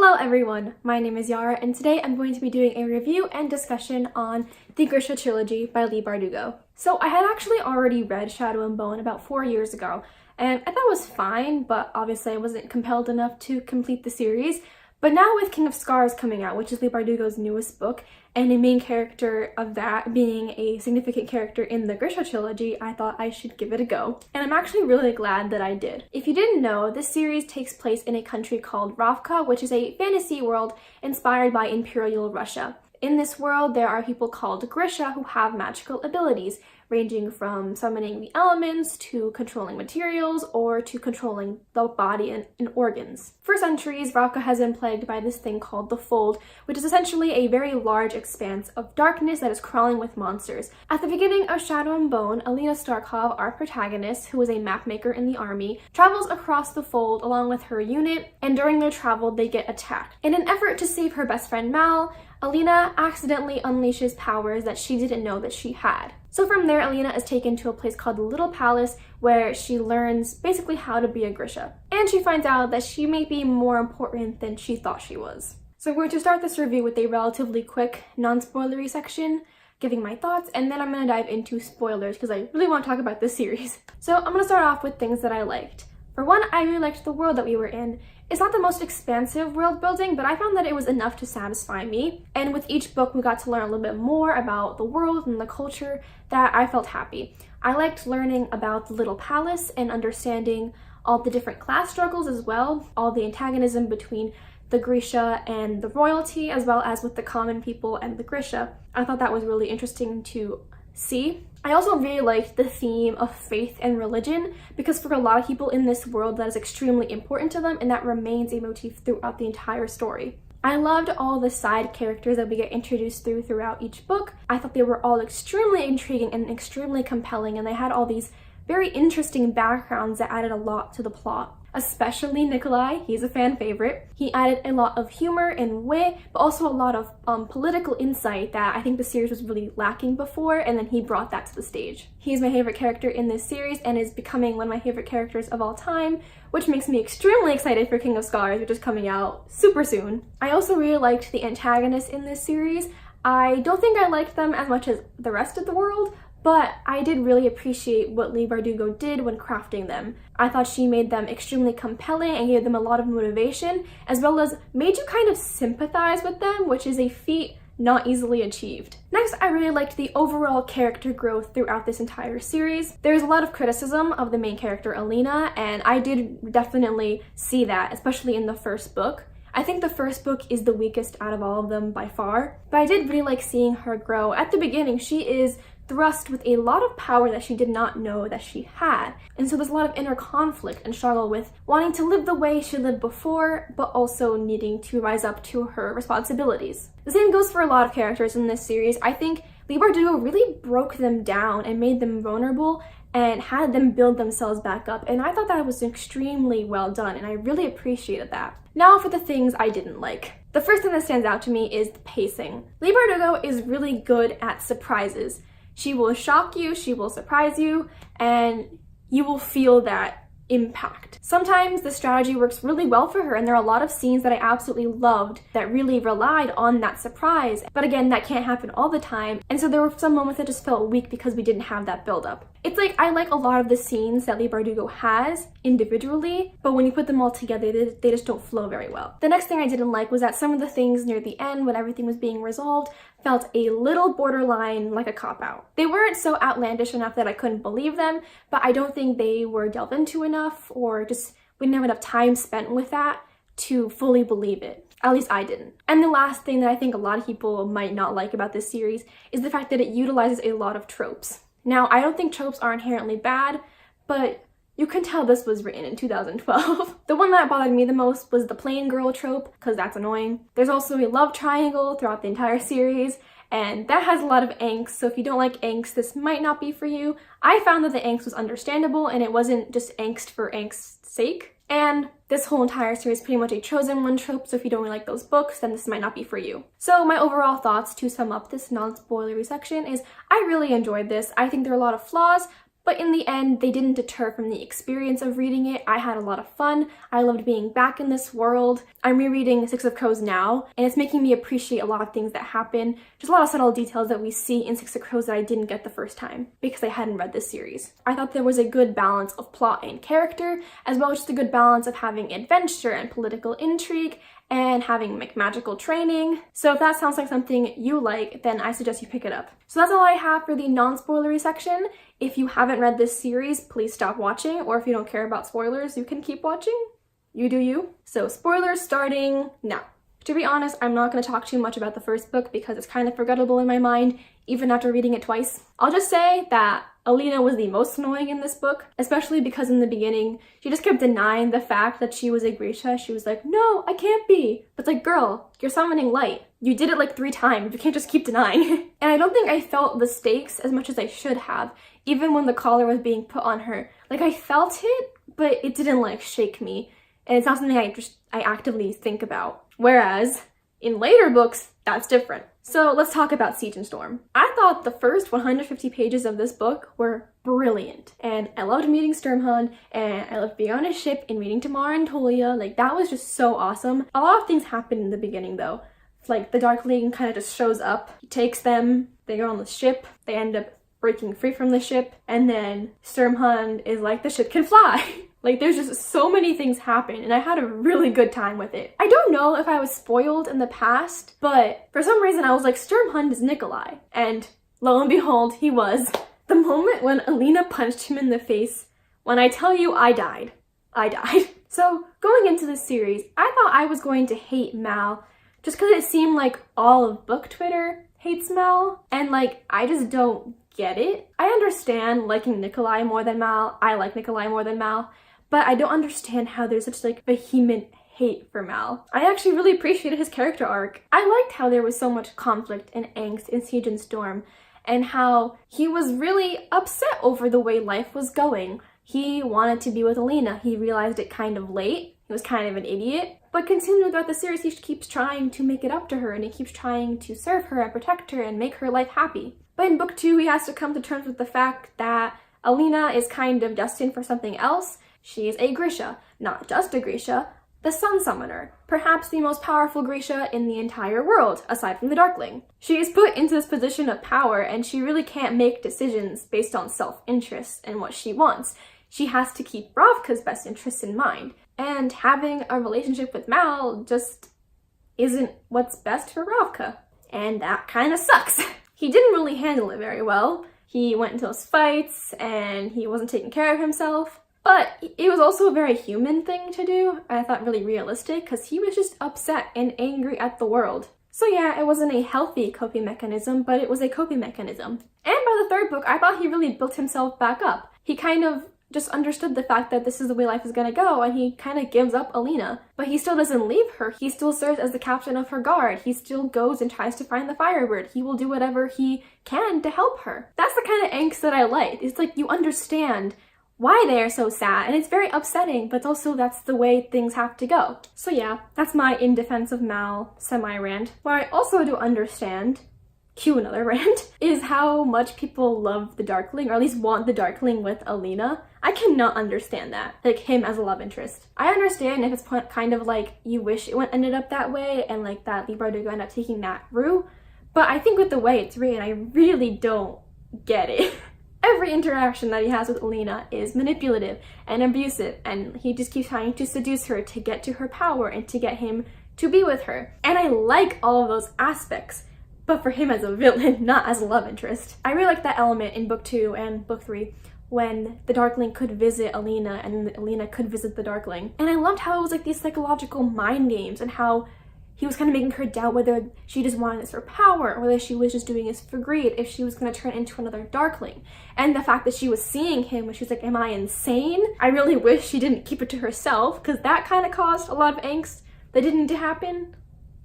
Hello everyone, my name is Yara and today I'm going to be doing a review and discussion on the Grisha Trilogy by Leigh Bardugo. So I had actually already read Shadow and Bone about 4 years ago and I thought it was fine, but obviously I wasn't compelled enough to complete the series. But now with King of Scars coming out, which is Leigh Bardugo's newest book, and a main character of that being a significant character in the Grisha Trilogy, I thought I should give it a go. And I'm actually really glad that I did. If you didn't know, this series takes place in a country called Ravka, which is a fantasy world inspired by Imperial Russia. In this world, there are people called Grisha who have magical abilities, ranging from summoning the elements to controlling materials or to controlling the body and organs. For centuries, Ravka has been plagued by this thing called the Fold, which is essentially a very large expanse of darkness that is crawling with monsters. At the beginning of Shadow and Bone, Alina Starkov, our protagonist, who is a mapmaker in the army, travels across the Fold along with her unit, and during their travel they get attacked. In an effort to save her best friend Mal, Alina accidentally unleashes powers that she didn't know that she had. So from there, Alina is taken to a place called the Little Palace where she learns basically how to be a Grisha. And she finds out that she may be more important than she thought she was. So I'm going to start this review with a relatively quick, non-spoilery section, giving my thoughts, and then I'm going to dive into spoilers because I really want to talk about this series. So I'm going to start off with things that I liked. For one, I really liked the world that we were in. It's not the most expansive world building, but I found that it was enough to satisfy me. And with each book, we got to learn a little bit more about the world and the culture that I felt happy. I liked learning about the Little Palace and understanding all the different class struggles as well, all the antagonism between the Grisha and the royalty, as well as with the common people and the Grisha. I thought that was really interesting to see. I also really liked the theme of faith and religion because for a lot of people in this world that is extremely important to them and that remains a motif throughout the entire story. I loved all the side characters that we get introduced throughout each book. I thought they were all extremely intriguing and extremely compelling, and they had all these very interesting backgrounds that added a lot to the plot. Especially Nikolai, he's a fan favorite. He added a lot of humor and wit, but also a lot of political insight that I think the series was really lacking before, and then he brought that to the stage. He's my favorite character in this series and is becoming one of my favorite characters of all time, which makes me extremely excited for King of Scars, which is coming out super soon. I also really liked the antagonists in this series. I don't think I liked them as much as the rest of the world, but I did really appreciate what Leigh Bardugo did when crafting them. I thought she made them extremely compelling and gave them a lot of motivation, as well as made you kind of sympathize with them, which is a feat not easily achieved. Next, I really liked the overall character growth throughout this entire series. There's a lot of criticism of the main character Alina, and I did definitely see that, especially in the first book. I think the first book is the weakest out of all of them by far, but I did really like seeing her grow. At the beginning, she is thrust with a lot of power that she did not know that she had. And so there's a lot of inner conflict and struggle with wanting to live the way she lived before, but also needing to rise up to her responsibilities. The same goes for a lot of characters in this series. I think Leigh Bardugo really broke them down and made them vulnerable and had them build themselves back up. And I thought that was extremely well done, and I really appreciated that. Now for the things I didn't like. The first thing that stands out to me is the pacing. Leigh Bardugo is really good at surprises. She will shock you, she will surprise you, and you will feel that impact. Sometimes the strategy works really well for her, and there are a lot of scenes that I absolutely loved that really relied on that surprise. But again, that can't happen all the time, and so there were some moments that just felt weak because we didn't have that build-up. It's like I like a lot of the scenes that Leigh Bardugo has individually, but when you put them all together, they just don't flow very well. The next thing I didn't like was that some of the things near the end, when everything was being resolved, felt a little borderline like a cop-out. They weren't so outlandish enough that I couldn't believe them, but I don't think they were delved into enough, or just we didn't have enough time spent with that to fully believe it. At least I didn't. And the last thing that I think a lot of people might not like about this series is the fact that it utilizes a lot of tropes. Now, I don't think tropes are inherently bad, but you can tell this was written in 2012. The one that bothered me the most was the plain girl trope, because that's annoying. There's also a love triangle throughout the entire series, and that has a lot of angst, so if you don't like angst, this might not be for you. I found that the angst was understandable, and it wasn't just angst for angst's sake. And this whole entire series is pretty much a chosen one trope, so if you don't really like those books, then this might not be for you. So my overall thoughts to sum up this non-spoilery section is I really enjoyed this. I think there are a lot of flaws, But in the end, they didn't deter from the experience of reading it. I had a lot of fun. I loved being back in this world. I'm rereading Six of Crows now, and it's making me appreciate a lot of things that happen. Just a lot of subtle details that we see in Six of Crows that I didn't get the first time because I hadn't read this series. I thought there was a good balance of plot and character, as well as just a good balance of having adventure and political intrigue, and having magical training. So if that sounds like something you like, then I suggest you pick it up. So that's all I have for the non-spoilery section. If you haven't read this series, please stop watching, or if you don't care about spoilers, you can keep watching. You do you. So spoilers starting now. To be honest, I'm not going to talk too much about the first book because it's kind of forgettable in my mind, even after reading it twice. I'll just say that Alina was the most annoying in this book, especially because in the beginning, she just kept denying the fact that she was a Grisha. She was like, no, I can't be. But it's like, girl, you're summoning light. You did it like 3 times. You can't just keep denying. And I don't think I felt the stakes as much as I should have, even when the collar was being put on her. Like, I felt it, but it didn't like shake me. And it's not something I actively think about. Whereas in later books, that's different. So let's talk about Siege and Storm. I thought the first 150 pages of this book were brilliant. And I loved meeting Sturmhond, and I loved being on his ship and meeting Tamara and Tolia. Like, that was just so awesome. A lot of things happen in the beginning though. Like, the Darkling kind of just shows up. He takes them, they go on the ship, they end up breaking free from the ship, and then Sturmhond is like, the ship can fly. Like, there's just so many things happen, and I had a really good time with it. I don't know if I was spoiled in the past, but for some reason I was like, Sturmhond is Nikolai. And lo and behold, he was. The moment when Alina punched him in the face, when I tell you I died, I died. So going into this series, I thought I was going to hate Mal just because it seemed like all of book Twitter hates Mal, and like, I just don't get it. I understand liking Nikolai more than Mal. I like Nikolai more than Mal. But I don't understand how there's such like vehement hate for Mal. I actually really appreciated his character arc. I liked how there was so much conflict and angst in Siege and Storm, and how he was really upset over the way life was going. He wanted to be with Alina. He realized it kind of late. He was kind of an idiot. But continuing throughout the series, he keeps trying to make it up to her, and he keeps trying to serve her and protect her and make her life happy. But in book 2, he has to come to terms with the fact that Alina is kind of destined for something else. She is a Grisha, not just a Grisha, the Sun Summoner, perhaps the most powerful Grisha in the entire world, aside from the Darkling. She is put into this position of power, and she really can't make decisions based on self-interest and what she wants. She has to keep Ravka's best interests in mind, and having a relationship with Mal just isn't what's best for Ravka. And that kind of sucks. He didn't really handle it very well. He went into those fights, and he wasn't taking care of himself. But it was also a very human thing to do. I thought really realistic, because he was just upset and angry at the world. So yeah, it wasn't a healthy coping mechanism, but it was a coping mechanism. And by the third book, I thought he really built himself back up. He kind of just understood the fact that this is the way life is gonna go, and he kind of gives up Alina. But he still doesn't leave her. He still serves as the captain of her guard. He still goes and tries to find the Firebird. He will do whatever he can to help her. That's the kind of angst that I like. It's like you understand why they are so sad, and it's very upsetting, but also that's the way things have to go. So yeah, that's my in defense of Mal semi-rant. What I also do understand, cue another rant, is how much people love the Darkling, or at least want the Darkling with Alina. I cannot understand that, like him as a love interest. I understand if it's kind of like you wish it ended up that way, and like that Leigh Bardugo ended up taking that route, but I think with the way it's written, I really don't get it. Every interaction that he has with Alina is manipulative and abusive, and he just keeps trying to seduce her to get to her power and to get him to be with her. And I like all of those aspects, but for him as a villain, not as a love interest. I really like that element in book 2 and book 3 when the Darkling could visit Alina and Alina could visit the Darkling. And I loved how it was like these psychological mind games, and how he was kind of making her doubt whether she just wanted this for power, or whether she was just doing this for greed, if she was going to turn into another Darkling. And the fact that she was seeing him when she was like, am I insane? I really wish she didn't keep it to herself, because that kind of caused a lot of angst that didn't need to happen.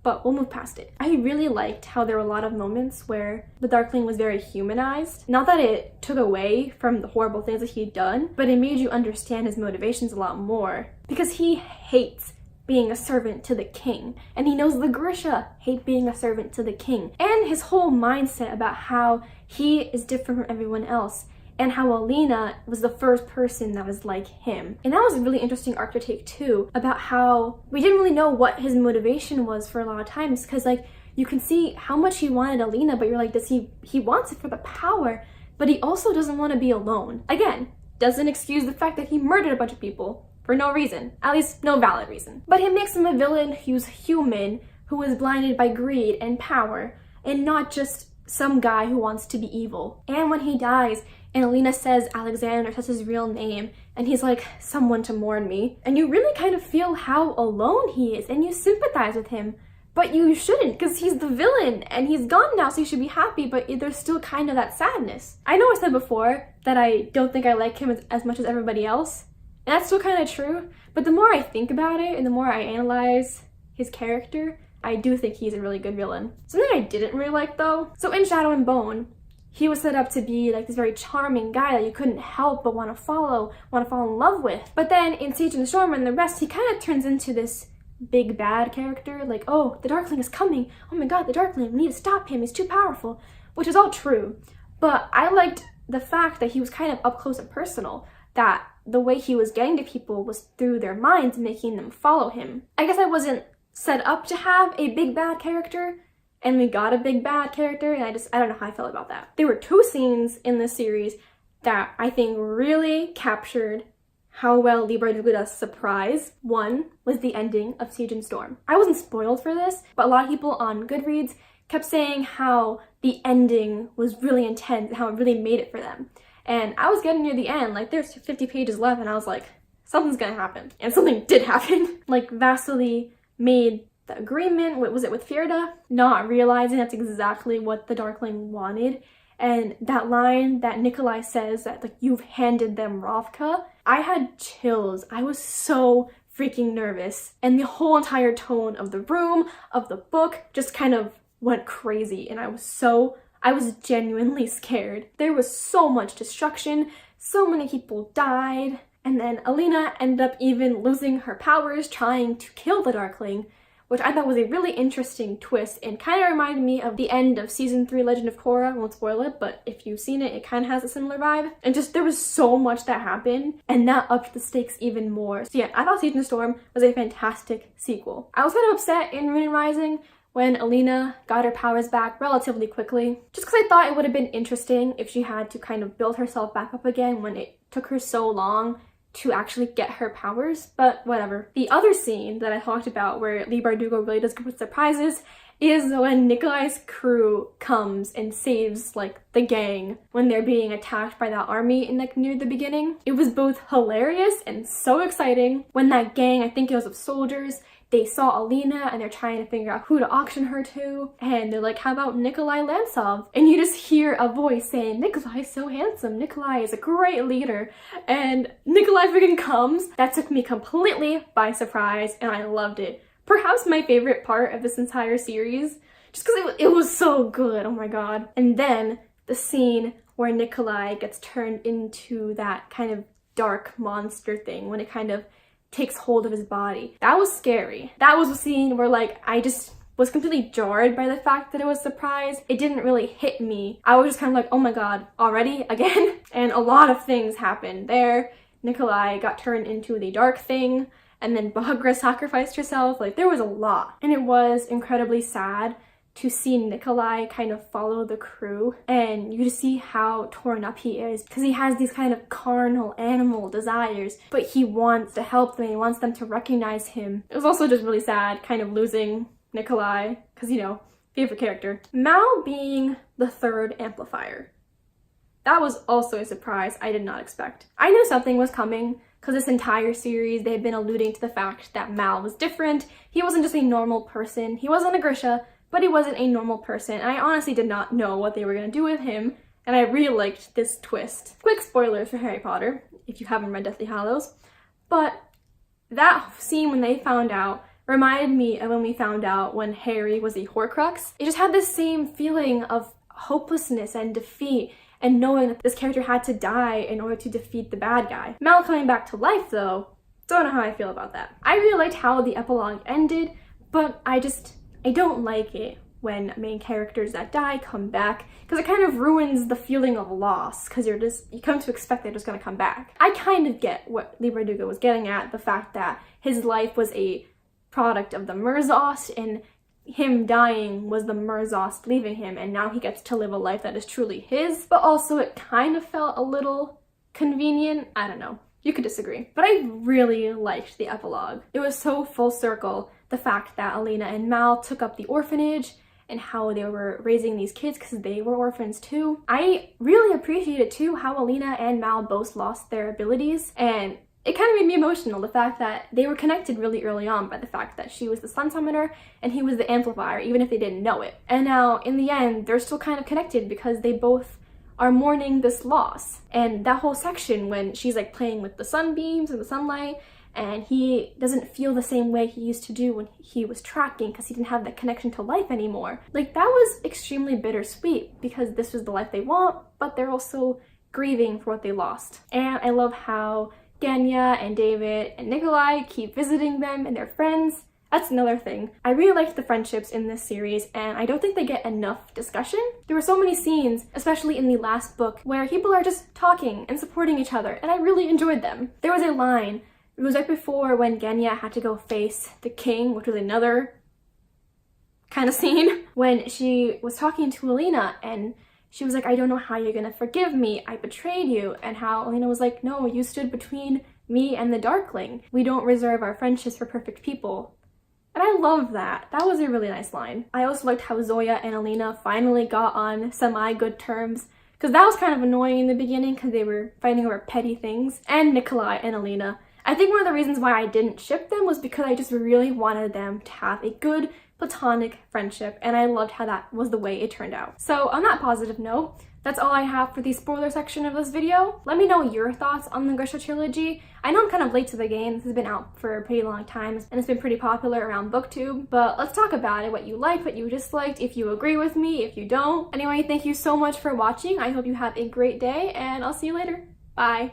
But we'll move past it. I really liked how there were a lot of moments where the Darkling was very humanized. Not that it took away from the horrible things that he'd done, but it made you understand his motivations a lot more. Because he hates being a servant to the king, and he knows the Grisha hate being a servant to the king, and his whole mindset about how he is different from everyone else and how Alina was the first person that was like him. And that was a really interesting arc to take too, about how we didn't really know what his motivation was for a lot of times, because like you can see how much he wanted Alina, but you're like, does he wants it for the power, but he also doesn't want to be alone. Again, doesn't excuse the fact that he murdered a bunch of people for no reason, at least no valid reason. But it makes him a villain who's human, who is blinded by greed and power, and not just some guy who wants to be evil. And when he dies, and Alina says Alexander, says his real name, and he's like, someone to mourn me. And you really kind of feel how alone he is, and you sympathize with him. But you shouldn't, because he's the villain, and he's gone now, so you should be happy, but there's still kind of that sadness. I know I said before that I don't think I like him as much as everybody else, and that's still kind of true, but the more I think about it, and the more I analyze his character, I do think he's a really good villain. Something I didn't really like though, so in Shadow and Bone, he was set up to be like this very charming guy that you couldn't help but want to fall in love with. But then in Siege and Storm and the rest, he kind of turns into this big bad character, like, oh, the Darkling is coming, oh my god, the Darkling, we need to stop him, he's too powerful, which is all true. But I liked the fact that he was kind of up close and personal, that the way he was getting to people was through their minds, making them follow him. I guess I wasn't set up to have a big bad character, and we got a big bad character, and I don't know how I felt about that. There were two scenes in this series that I think really captured how well Leigh Bardugo does surprise. One was the ending of Siege and Storm. I wasn't spoiled for this, but a lot of people on Goodreads kept saying how the ending was really intense and how it really made it for them. And I was getting near the end, like there's 50 pages left, and I was like, something's gonna happen. And something did happen. Like Vasily made the agreement, what was it, with Fjerda, not realizing that's exactly what the Darkling wanted. And that line that Nikolai says that like, you've handed them Ravka, I had chills. I was so freaking nervous. And the whole entire tone of the room, of the book, just kind of went crazy. And I was genuinely scared. There was so much destruction, so many people died. And then Alina ended up even losing her powers trying to kill the Darkling, which I thought was a really interesting twist and kind of reminded me of the end of Season 3 Legend of Korra. I won't spoil it, but if you've seen it, it kind of has a similar vibe. And just there was so much that happened, and that upped the stakes even more. So yeah, I thought Siege and Storm was a fantastic sequel. I was kind of upset in Ruin Rising when Alina got her powers back relatively quickly, just because I thought it would have been interesting if she had to kind of build herself back up again when it took her so long to actually get her powers, but whatever. The other scene that I talked about where Leigh Bardugo really does good with surprises is when Nikolai's crew comes and saves like the gang when they're being attacked by that army in like near the beginning. It was both hilarious and so exciting when that gang, I think it was of soldiers, they saw Alina and they're trying to figure out who to auction her to, and they're like, how about Nikolai Lantsov? And you just hear a voice saying, Nikolai is so handsome, Nikolai is a great leader, and Nikolai freaking comes. That took me completely by surprise, and I loved it. Perhaps my favorite part of this entire series, just because it was so good, oh my god. And then the scene where Nikolai gets turned into that kind of dark monster thing, when it kind of takes hold of his body. That was scary. That was a scene where like I just was completely jarred by the fact that it was a surprise. It didn't really hit me. I was just kind of like, oh my god, already? Again? And a lot of things happened there. Nikolai got turned into the dark thing, and then Bagra sacrificed herself. Like there was a lot. And it was incredibly sad to see Nikolai kind of follow the crew, and you just see how torn up he is because he has these kind of carnal animal desires, but he wants to help them, he wants them to recognize him. It was also just really sad kind of losing Nikolai because, you know, favorite character. Mal being the third amplifier. That was also a surprise I did not expect. I knew something was coming because this entire series they've been alluding to the fact that Mal was different. He wasn't just a normal person. He wasn't a Grisha, but he wasn't a normal person, and I honestly did not know what they were going to do with him, and I really liked this twist. Quick spoilers for Harry Potter, if you haven't read Deathly Hallows, but that scene when they found out reminded me of when we found out when Harry was a Horcrux. It just had this same feeling of hopelessness and defeat, and knowing that this character had to die in order to defeat the bad guy. Mal coming back to life, though, don't know how I feel about that. I really liked how the epilogue ended, but I don't like it when main characters that die come back, because it kind of ruins the feeling of loss, because you come to expect they're just going to come back. I kind of get what Leigh Bardugo was getting at, the fact that his life was a product of the Murzost, and him dying was the Murzost leaving him, and now he gets to live a life that is truly his. But also it kind of felt a little convenient. I don't know. You could disagree. But I really liked the epilogue. It was so full circle, the fact that Alina and Mal took up the orphanage and how they were raising these kids because they were orphans too. I really appreciated too how Alina and Mal both lost their abilities, and it kind of made me emotional, the fact that they were connected really early on by the fact that she was the Sun Summoner and he was the Amplifier, even if they didn't know it. And now, in the end, they're still kind of connected because they both are mourning this loss. And that whole section when she's like playing with the sunbeams and the sunlight, and he doesn't feel the same way he used to do when he was tracking because he didn't have that connection to life anymore. Like, that was extremely bittersweet because this was the life they want, but they're also grieving for what they lost. And I love how Genya and David and Nikolai keep visiting them and their friends. That's another thing. I really liked the friendships in this series, and I don't think they get enough discussion. There were so many scenes, especially in the last book, where people are just talking and supporting each other, and I really enjoyed them. There was a line, it was right before when Genya had to go face the king, which was another kind of scene, when she was talking to Alina, and she was like, I don't know how you're gonna forgive me, I betrayed you, and how Alina was like, no, you stood between me and the Darkling. We don't reserve our friendships for perfect people. And I love that. That was a really nice line. I also liked how Zoya and Alina finally got on semi-good terms, because that was kind of annoying in the beginning because they were fighting over petty things. And Nikolai and Alina. I think one of the reasons why I didn't ship them was because I just really wanted them to have a good platonic friendship, and I loved how that was the way it turned out. So on that positive note, that's all I have for the spoiler section of this video. Let me know your thoughts on the Grisha Trilogy. I know I'm kind of late to the game. This has been out for a pretty long time, and it's been pretty popular around BookTube, but let's talk about it, what you liked, what you disliked, if you agree with me, if you don't. Anyway, thank you so much for watching. I hope you have a great day, and I'll see you later. Bye.